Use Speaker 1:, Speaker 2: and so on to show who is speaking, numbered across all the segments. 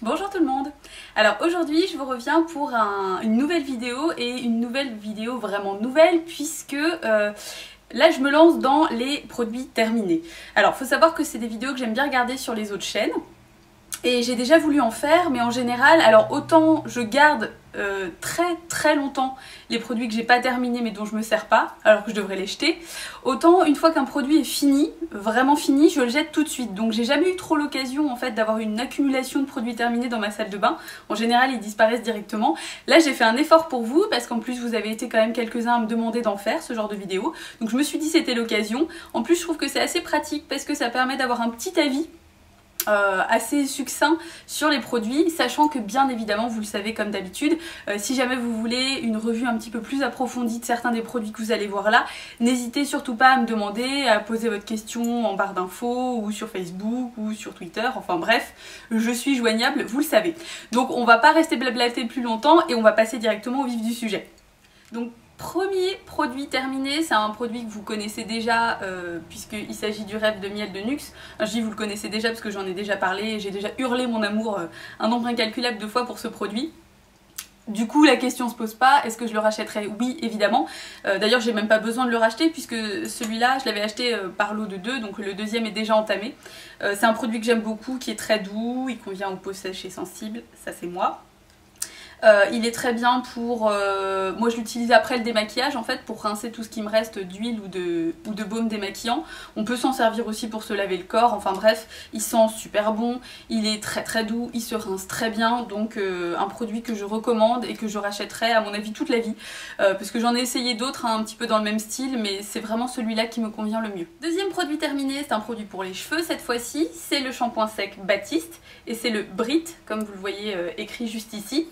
Speaker 1: Bonjour tout le monde. Alors aujourd'hui je vous reviens pour une nouvelle vidéo et une nouvelle vidéo vraiment nouvelle puisque là je me lance dans les produits terminés. Alors faut savoir que c'est des vidéos que j'aime bien regarder sur les autres chaînes et j'ai déjà voulu en faire, mais en général, alors autant je garde très longtemps les produits que j'ai pas terminés mais dont je me sers pas alors que je devrais les jeter, autant une fois qu'un produit est fini, vraiment fini, je le jette tout de suite. Donc j'ai jamais eu trop l'occasion en fait d'avoir une accumulation de produits terminés dans ma salle de bain. En général ils disparaissent directement. Là j'ai fait un effort pour vous parce qu'en plus vous avez été quand même quelques-uns à me demander d'en faire ce genre de vidéo, donc je me suis dit c'était l'occasion. En plus je trouve que c'est assez pratique parce que ça permet d'avoir un petit avis assez succinct sur les produits, sachant que bien évidemment vous le savez comme d'habitude, si jamais vous voulez une revue un petit peu plus approfondie de certains des produits que vous allez voir là, n'hésitez surtout pas à me demander, à poser votre question en barre d'infos ou sur Facebook ou sur Twitter, enfin bref, je suis joignable, vous le savez. Donc on va pas rester blablater plus longtemps et on va passer directement au vif du sujet. Donc premier produit terminé, c'est un produit que vous connaissez déjà puisqu'il s'agit du rêve de miel de Nux. Enfin, je dis vous le connaissez déjà parce que j'en ai déjà parlé et j'ai déjà hurlé mon amour un nombre incalculable de fois pour ce produit. Du coup la question se pose pas, est-ce que je le rachèterai? Oui évidemment, d'ailleurs j'ai même pas besoin de le racheter puisque celui-là je l'avais acheté par lot de 2, donc le deuxième est déjà entamé. C'est un produit que j'aime beaucoup, qui est très doux, il convient aux peaux sèches et sensibles, ça c'est moi. Il est très bien pour... moi je l'utilise après le démaquillage en fait pour rincer tout ce qui me reste d'huile ou de baume démaquillant. On peut s'en servir aussi pour se laver le corps, enfin bref, il sent super bon, il est très doux, il se rince très bien, donc un produit que je recommande et que je rachèterai à mon avis toute la vie, parce que j'en ai essayé d'autres un petit peu dans le même style, mais c'est vraiment celui-là qui me convient le mieux. Deuxième produit terminé, c'est un produit pour les cheveux cette fois-ci, c'est le shampoing sec Baptiste et c'est le Brit, comme vous le voyez écrit juste ici.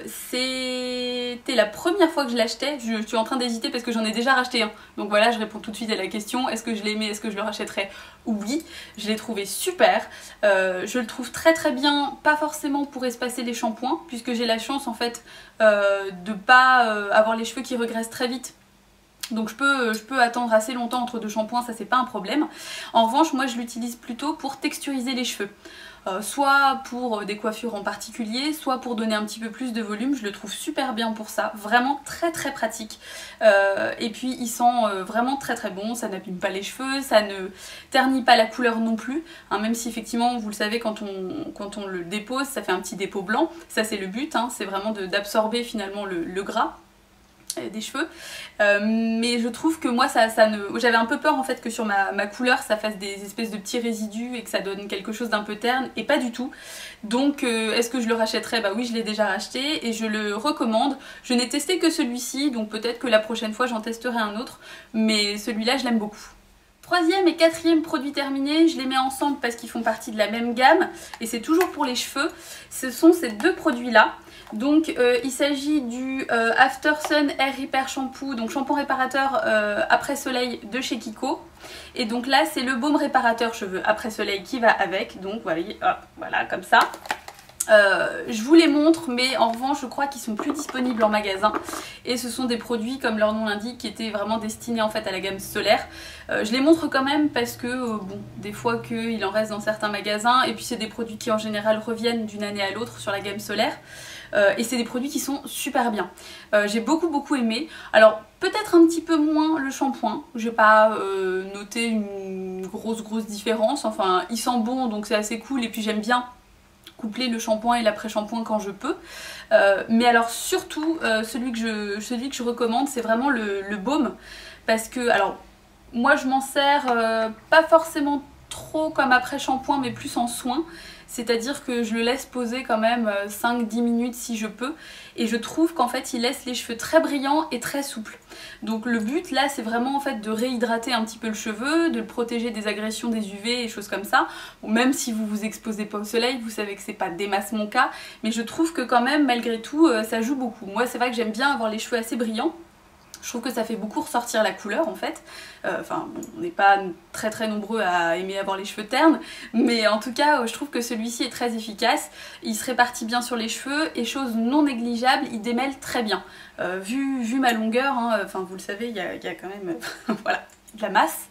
Speaker 1: C'était la première fois que je l'achetais, je suis en train d'hésiter parce que j'en ai déjà racheté un, donc voilà je réponds tout de suite à la question, est-ce que je l'aimais, est-ce que je le rachèterais? Oui, je l'ai trouvé super, je le trouve très bien, pas forcément pour espacer les shampoings puisque j'ai la chance en fait de pas avoir les cheveux qui regressent très vite. Donc je peux attendre assez longtemps entre deux shampoings, ça c'est pas un problème. En revanche moi je l'utilise plutôt pour texturiser les cheveux. Soit pour des coiffures en particulier, soit pour donner un petit peu plus de volume, je le trouve super bien pour ça, vraiment très pratique. Et puis il sent vraiment très bon, ça n'abîme pas les cheveux, ça ne ternit pas la couleur non plus, hein, même si effectivement vous le savez quand on le dépose ça fait un petit dépôt blanc, ça c'est le but, hein, c'est vraiment d'absorber finalement le gras des cheveux, mais je trouve que moi j'avais un peu peur en fait que sur ma couleur ça fasse des espèces de petits résidus et que ça donne quelque chose d'un peu terne, et pas du tout. Donc est-ce que je le rachèterai? Bah oui, je l'ai déjà racheté et je le recommande. Je n'ai testé que celui-ci, donc peut-être que la prochaine fois j'en testerai un autre, mais celui-là je l'aime beaucoup. Troisième et quatrième produit terminé, je les mets ensemble parce qu'ils font partie de la même gamme et c'est toujours pour les cheveux. Ce sont ces deux produits là. Donc il s'agit du After Sun Hair Repair Shampoo, donc shampoing réparateur après soleil de chez Kiko. Et donc là c'est le baume réparateur cheveux après soleil qui va avec, donc voilà comme ça. Je vous les montre, mais en revanche je crois qu'ils sont plus disponibles en magasin et ce sont des produits comme leur nom l'indique qui étaient vraiment destinés en fait à la gamme solaire. Je les montre quand même parce que bon, des fois qu'il en reste dans certains magasins, et puis c'est des produits qui en général reviennent d'une année à l'autre sur la gamme solaire, et c'est des produits qui sont super bien. J'ai beaucoup aimé. Alors peut-être un petit peu moins le shampoing, j'ai pas noté une grosse différence, enfin il sent bon donc c'est assez cool, et puis j'aime bien coupler le shampoing et l'après-shampoing quand je peux. Mais alors surtout celui que je recommande, c'est vraiment le baume, parce que alors moi je m'en sers pas forcément trop comme après-shampoing mais plus en soin, c'est-à-dire que je le laisse poser quand même 5-10 minutes si je peux, et je trouve qu'en fait il laisse les cheveux très brillants et très souples. Donc le but là c'est vraiment en fait de réhydrater un petit peu le cheveu, de le protéger des agressions des UV et choses comme ça. Bon, même si vous vous exposez pas au soleil, vous savez que c'est pas des masses mon cas, mais je trouve que quand même malgré tout ça joue beaucoup. Moi c'est vrai que j'aime bien avoir les cheveux assez brillants. Je trouve que ça fait beaucoup ressortir la couleur en fait. Enfin, bon, on n'est pas très nombreux à aimer avoir les cheveux ternes, mais en tout cas, je trouve que celui-ci est très efficace. Il se répartit bien sur les cheveux et chose non négligeable, il démêle très bien. Vu ma longueur, hein, enfin vous le savez, il y a quand même... voilà. de la masse.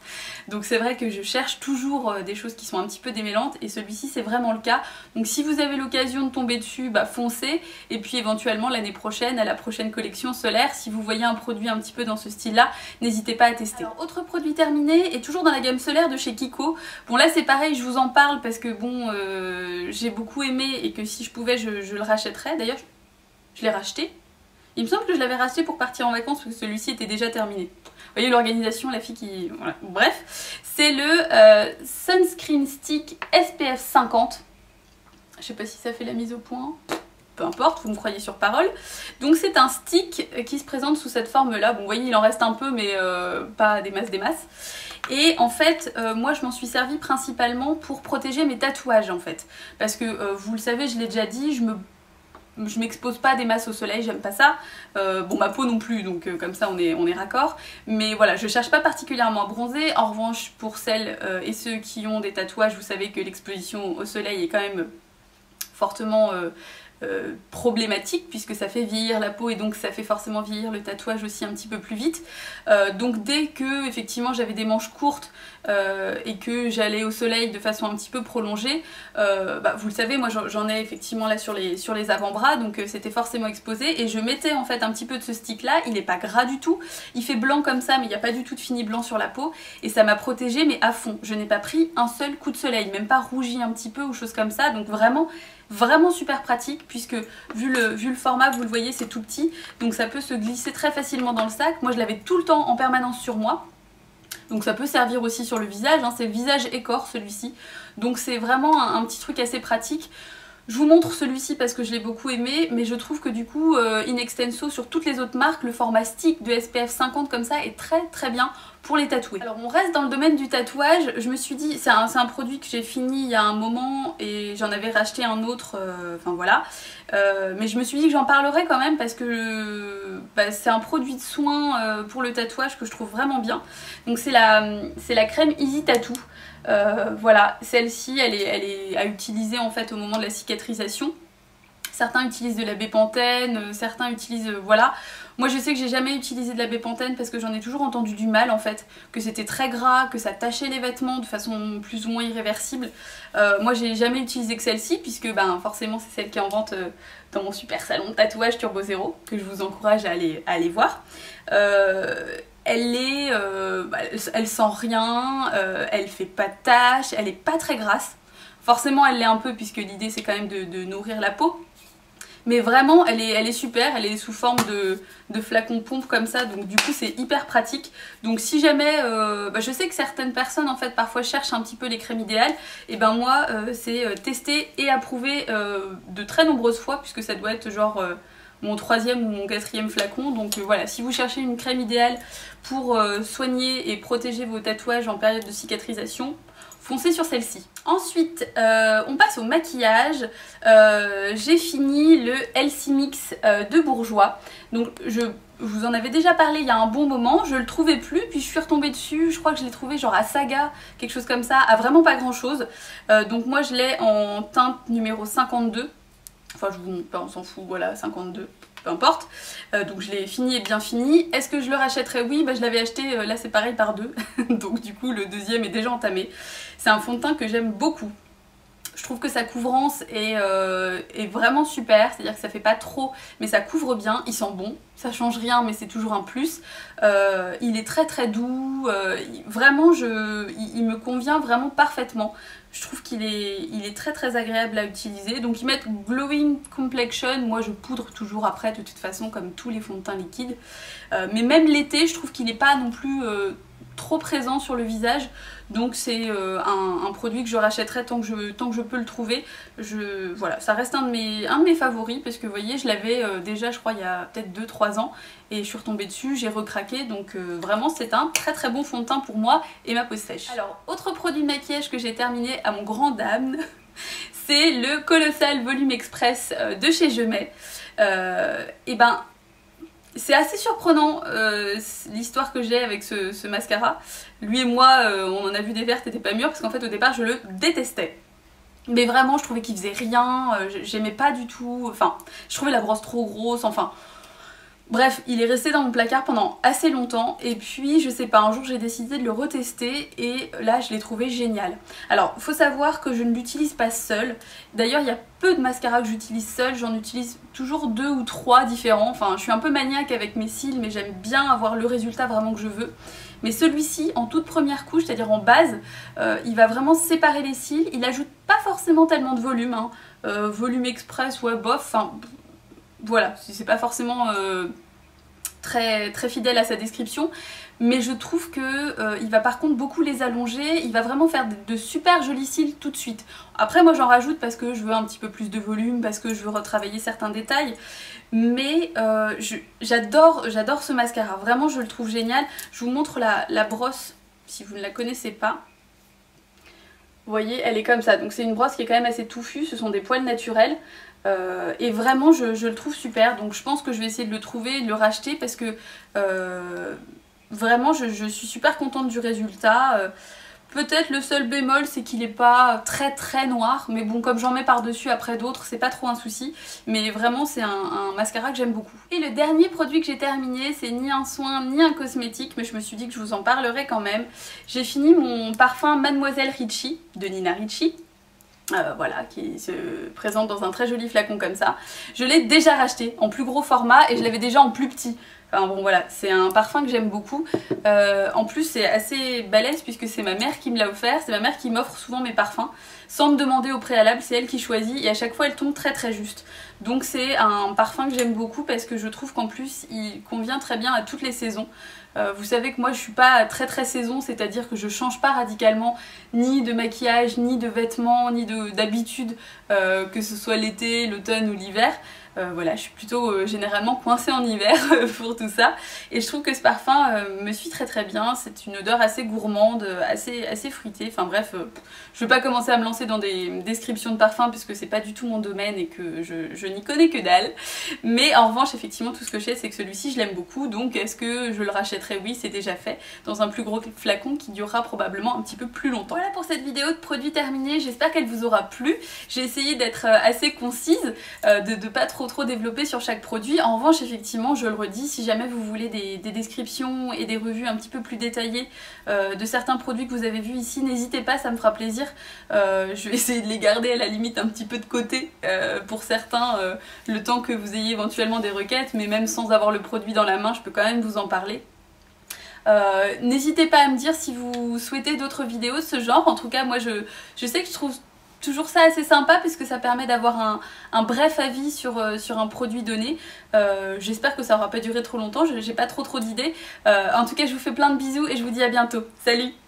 Speaker 1: Donc c'est vrai que je cherche toujours des choses qui sont un petit peu démêlantes et celui-ci c'est vraiment le cas. Donc si vous avez l'occasion de tomber dessus, bah foncez. Et puis éventuellement l'année prochaine, à la prochaine collection solaire, si vous voyez un produit un petit peu dans ce style-là, n'hésitez pas à tester. Alors, autre produit terminé et toujours dans la gamme solaire de chez Kiko. Bon là c'est pareil, je vous en parle parce que bon, j'ai beaucoup aimé et que si je pouvais je le rachèterais. D'ailleurs je l'ai racheté. Il me semble que je l'avais racheté pour partir en vacances parce que celui-ci était déjà terminé. Vous voyez l'organisation, la fille qui... Voilà. Bref, c'est le Sunscreen Stick SPF 50. Je sais pas si ça fait la mise au point. Peu importe, vous me croyez sur parole. Donc c'est un stick qui se présente sous cette forme-là. Bon, vous voyez, il en reste un peu, mais pas des masses. Et en fait, moi je m'en suis servi principalement pour protéger mes tatouages en fait. Parce que, vous le savez, je l'ai déjà dit, je m'expose pas des masses au soleil, j'aime pas ça. Bon, ma peau non plus, donc comme ça on est raccord. Mais voilà, je cherche pas particulièrement à bronzer. En revanche, pour celles et ceux qui ont des tatouages, vous savez que l'exposition au soleil est quand même fortement problématique puisque ça fait vieillir la peau et donc ça fait forcément vieillir le tatouage aussi un petit peu plus vite. Donc dès que effectivement j'avais des manches courtes et que j'allais au soleil de façon un petit peu prolongée, bah, vous le savez, moi j'en ai effectivement là sur les avant-bras, donc c'était forcément exposé et je mettais en fait un petit peu de ce stick là. Il n'est pas gras du tout, il fait blanc comme ça mais il n'y a pas du tout de fini blanc sur la peau et ça m'a protégée mais à fond. Je n'ai pas pris un seul coup de soleil, même pas rougi un petit peu ou chose comme ça, donc vraiment super pratique puisque vu le format, vous le voyez, c'est tout petit, donc ça peut se glisser très facilement dans le sac. Moi je l'avais tout le temps en permanence sur moi, donc ça peut servir aussi sur le visage, hein. C'est le visage et corps celui-ci, donc c'est vraiment un petit truc assez pratique. Je vous montre celui-ci parce que je l'ai beaucoup aimé, mais je trouve que du coup, in extenso sur toutes les autres marques, le format stick de SPF 50 comme ça est très bien pour les tatouer. Alors on reste dans le domaine du tatouage, je me suis dit, c'est un produit que j'ai fini il y a un moment et j'en avais racheté un autre, enfin voilà. Mais je me suis dit que j'en parlerai quand même parce que c'est un produit de soin pour le tatouage que je trouve vraiment bien. Donc c'est la crème Easy Tattoo. Voilà, celle-ci elle est à utiliser en fait au moment de la cicatrisation. Certains utilisent de la bépantène, certains utilisent... voilà. Moi je sais que j'ai jamais utilisé de la bépantène parce que j'en ai toujours entendu du mal en fait. Que c'était très gras, que ça tachait les vêtements de façon plus ou moins irréversible. Moi j'ai jamais utilisé que celle-ci puisque forcément c'est celle qui est en vente dans mon super salon de tatouage Turbo Zero. Que je vous encourage à aller voir. Elle sent rien, elle fait pas de taches, elle est pas très grasse. Forcément elle l'est un peu puisque l'idée c'est quand même de nourrir la peau. Mais vraiment elle est super, elle est sous forme de flacon pompe comme ça, donc du coup c'est hyper pratique. Donc si jamais, je sais que certaines personnes en fait parfois cherchent un petit peu les crèmes idéales, et moi c'est testé et approuvé de très nombreuses fois puisque ça doit être genre... mon 3e ou mon 4e flacon, donc voilà, si vous cherchez une crème idéale pour soigner et protéger vos tatouages en période de cicatrisation, foncez sur celle-ci. Ensuite, on passe au maquillage. J'ai fini le Elsie Mix de Bourjois. Donc je vous en avais déjà parlé il y a un bon moment, je le trouvais plus, puis je suis retombée dessus, je crois que je l'ai trouvé genre à Saga, quelque chose comme ça, à vraiment pas grand chose. Donc moi je l'ai en teinte numéro 52. Enfin je vous montre pas, on s'en fout, voilà, 52, peu importe. Donc je l'ai fini et bien fini. Est-ce que je le rachèterais? Oui, je l'avais acheté, là c'est pareil par 2. Donc du coup le deuxième est déjà entamé. C'est un fond de teint que j'aime beaucoup. Je trouve que sa couvrance est vraiment super, c'est-à-dire que ça fait pas trop, mais ça couvre bien, il sent bon, ça change rien mais c'est toujours un plus. Il est très doux, vraiment il me convient vraiment parfaitement. Je trouve qu'il est très agréable à utiliser. Donc ils mettent Glowing Complexion, moi je poudre toujours après de toute façon comme tous les fonds de teint liquides. Mais même l'été je trouve qu'il n'est pas non plus trop présent sur le visage. Donc c'est un produit que je rachèterai tant que je peux le trouver. Voilà, ça reste un de mes favoris parce que vous voyez je l'avais déjà je crois il y a peut-être 2-3 ans et je suis retombée dessus, j'ai recraqué, donc vraiment c'est un très bon fond de teint pour moi et ma peau sèche. Alors autre produit de maquillage que j'ai terminé à mon grand dam, c'est le Colossal Volume Express de chez Je Mets. C'est assez surprenant l'histoire que j'ai avec ce mascara. Lui et moi, on en a vu des vertes et des pas mûres parce qu'en fait au départ je le détestais. Mais vraiment je trouvais qu'il faisait rien, j'aimais pas du tout, enfin je trouvais la brosse trop grosse, enfin... Bref, il est resté dans mon placard pendant assez longtemps et puis je sais pas, un jour j'ai décidé de le retester et là je l'ai trouvé génial. Alors faut savoir que je ne l'utilise pas seule, d'ailleurs il y a peu de mascaras que j'utilise seule, j'en utilise toujours 2 ou 3 différents, enfin je suis un peu maniaque avec mes cils mais j'aime bien avoir le résultat vraiment que je veux. Mais celui-ci en toute première couche, c'est-à-dire en base, il va vraiment séparer les cils, il ajoute pas forcément tellement de volume, hein. Volume express, ouais bof, enfin voilà, c'est pas forcément très fidèle à sa description, mais je trouve que il va par contre beaucoup les allonger, il va vraiment faire de super jolis cils tout de suite. Après moi j'en rajoute parce que je veux un petit peu plus de volume, parce que je veux retravailler certains détails, mais j'adore ce mascara, vraiment je le trouve génial. Je vous montre la brosse si vous ne la connaissez pas. Vous voyez, elle est comme ça, donc c'est une brosse qui est quand même assez touffue, ce sont des poils naturels. Et vraiment je le trouve super, donc je pense que je vais essayer de le trouver et de le racheter parce que vraiment je suis super contente du résultat. Peut-être le seul bémol c'est qu'il n'est pas très noir, mais bon comme j'en mets par dessus après d'autres c'est pas trop un souci, mais vraiment c'est un mascara que j'aime beaucoup. Et le dernier produit que j'ai terminé, c'est ni un soin ni un cosmétique, mais je me suis dit que je vous en parlerai quand même. J'ai fini mon parfum Mademoiselle Ricci de Nina Ricci. Voilà, qui se présente dans un très joli flacon comme ça. Je l'ai déjà racheté en plus gros format et je l'avais déjà en plus petit. Enfin bon voilà, c'est un parfum que j'aime beaucoup. En plus c'est assez balèze puisque c'est ma mère qui me l'a offert. C'est ma mère qui m'offre souvent mes parfums sans me demander au préalable, c'est elle qui choisit et à chaque fois elle tombe très juste. Donc c'est un parfum que j'aime beaucoup parce que je trouve qu'en plus il convient très bien à toutes les saisons. Vous savez que moi je suis pas très saison, c'est-à-dire que je change pas radicalement ni de maquillage, ni de vêtements, ni d'habitude, que ce soit l'été, l'automne ou l'hiver. Voilà, je suis plutôt généralement coincée en hiver pour tout ça. Et je trouve que ce parfum me suit très bien. C'est une odeur assez gourmande, assez fruitée. Enfin bref, je ne vais pas commencer à me lancer dans des descriptions de parfums puisque c'est pas du tout mon domaine et que je n'y connais que dalle. Mais en revanche, effectivement, tout ce que je sais, c'est que celui-ci, je l'aime beaucoup. Donc est-ce que je le rachèterai? Oui, c'est déjà fait. Dans un plus gros flacon qui durera probablement un petit peu plus longtemps. Voilà pour cette vidéo de produits terminés. J'espère qu'elle vous aura plu. J'ai essayé d'être assez concise, de pas trop développer sur chaque produit. En revanche, effectivement, je le redis, si jamais vous voulez des descriptions et des revues un petit peu plus détaillées de certains produits que vous avez vus ici, n'hésitez pas, ça me fera plaisir. Je vais essayer de les garder à la limite un petit peu de côté pour certains, le temps que vous ayez éventuellement des requêtes, mais même sans avoir le produit dans la main, je peux quand même vous en parler. N'hésitez pas à me dire si vous souhaitez d'autres vidéos de ce genre. En tout cas, moi je sais que je trouve toujours ça assez sympa puisque ça permet d'avoir un bref avis sur un produit donné. J'espère que ça aura pas duré trop longtemps, j'ai pas trop d'idées. En tout cas, je vous fais plein de bisous et je vous dis à bientôt. Salut!